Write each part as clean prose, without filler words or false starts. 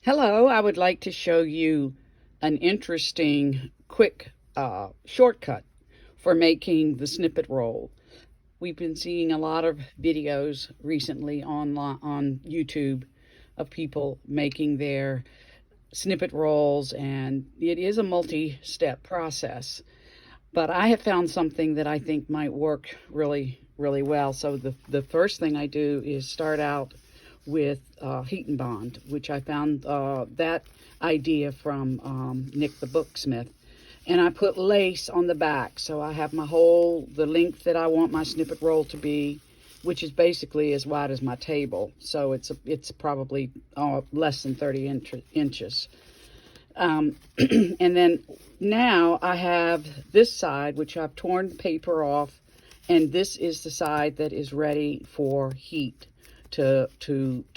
Hello, I would like to show you an interesting, quick shortcut for making the snippet roll. We've been seeing a lot of videos recently on YouTube of people making their snippet rolls, and it is a multi-step process. But I have found something that I think might work really, really well. So the first thing I do is start out with Heat and Bond, which I found that idea from Nick the Booksmith. And I put lace on the back, so I have the length that I want my snippet roll to be, which is basically as wide as my table. So it's probably less than 30 inches. And then now I have this side, which I've torn paper off, and this is the side that is ready for heat to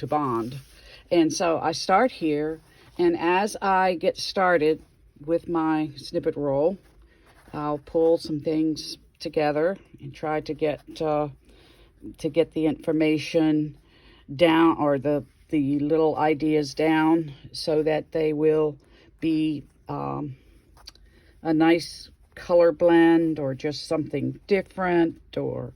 bond. And so I start here, and as I get started with my snippet roll, I'll pull some things together and try to get the information down, or the little ideas down, so that they will be a nice color blend or just something different, or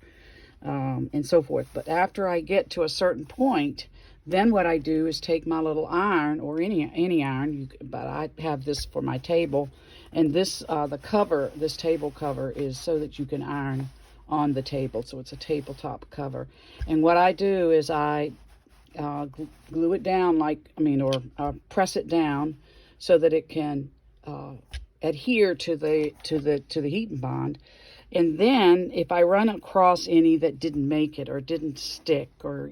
and so forth. But after I get to a certain point, then what I do is take my little iron, or any iron, but I have this for my table, and this this table cover is so that you can iron on the table, so it's a tabletop cover. And what I do is I glue it down, or press it down so that it can adhere to the heat and bond. And then if I run across any that didn't make it or didn't stick, or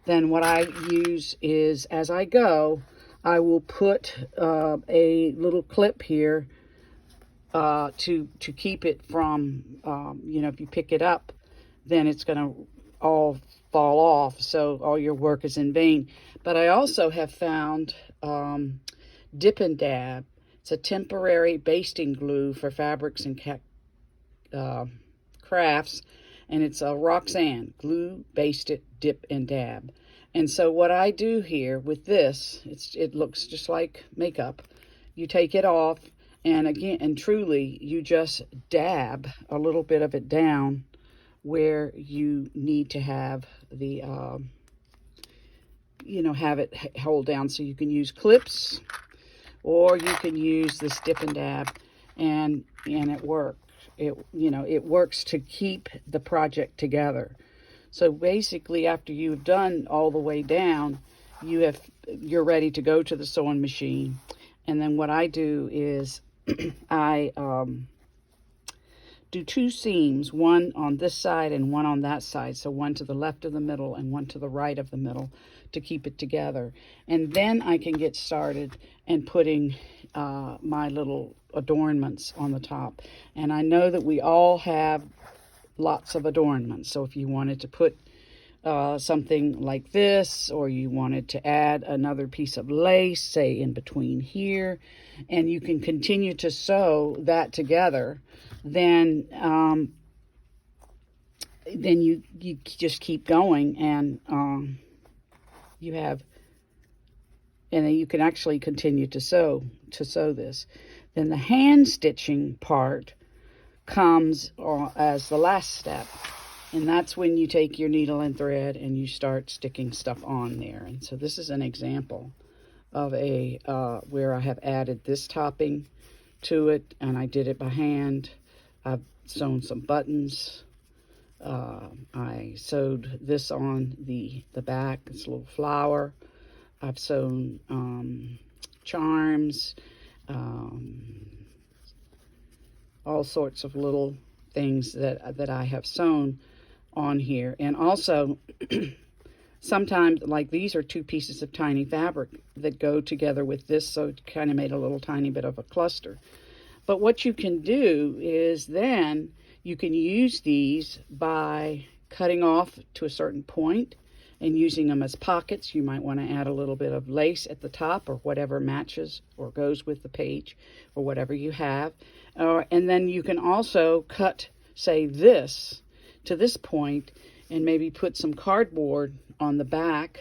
then what I use is, as I go, I will put a little clip here to keep it from if you pick it up, then it's going to all fall off, so all your work is in vain. But I also have found Dip and Dab. It's a temporary basting glue for fabrics and crafts, and it's a Roxanne glue, baste it, dip and dab. And so what I do here with this, it looks just like makeup. You take it off, and again, and truly, you just dab a little bit of it down where you need to have the have it hold down. So you can use clips, or you can use this dip and dab, and it works. It works to keep the project together. So basically, after you've done all the way down, you're ready to go to the sewing machine. And then what I do is I do two seams, one on this side and one on that side. So one to the left of the middle and one to the right of the middle, to keep it together. And then I can get started and putting my little adornments on the top. And I know that we all have lots of adornments. So if you wanted to put something like this, or you wanted to add another piece of lace, say in between here, and you can continue to sew that together, then you just keep going, and then you can actually continue to sew this. Then the hand stitching part comes as the last step, and that's when you take your needle and thread and you start sticking stuff on there. And so this is an example of where I have added this topping to it, and I did it by hand. I've sewn some buttons. I sewed this on the back. It's a little flower. I've sewn charms, all sorts of little things that I have sewn on here. And also, sometimes, like these are two pieces of tiny fabric that go together with this, so it kind of made a little tiny bit of a cluster. But what you can do is then you can use these by cutting off to a certain point and using them as pockets. You might want to add a little bit of lace at the top, or whatever matches or goes with the page, or whatever you have. And then you can also cut, say, this to this point, and maybe put some cardboard on the back,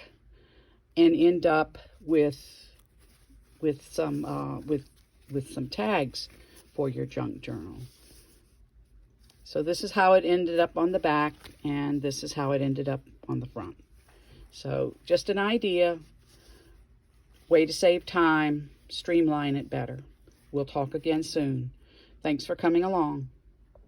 and end up with with some tags for your junk journal. So this is how it ended up on the back, and this is how it ended up on the front. So just an idea, way to save time, streamline it better. We'll talk again soon. Thanks for coming along.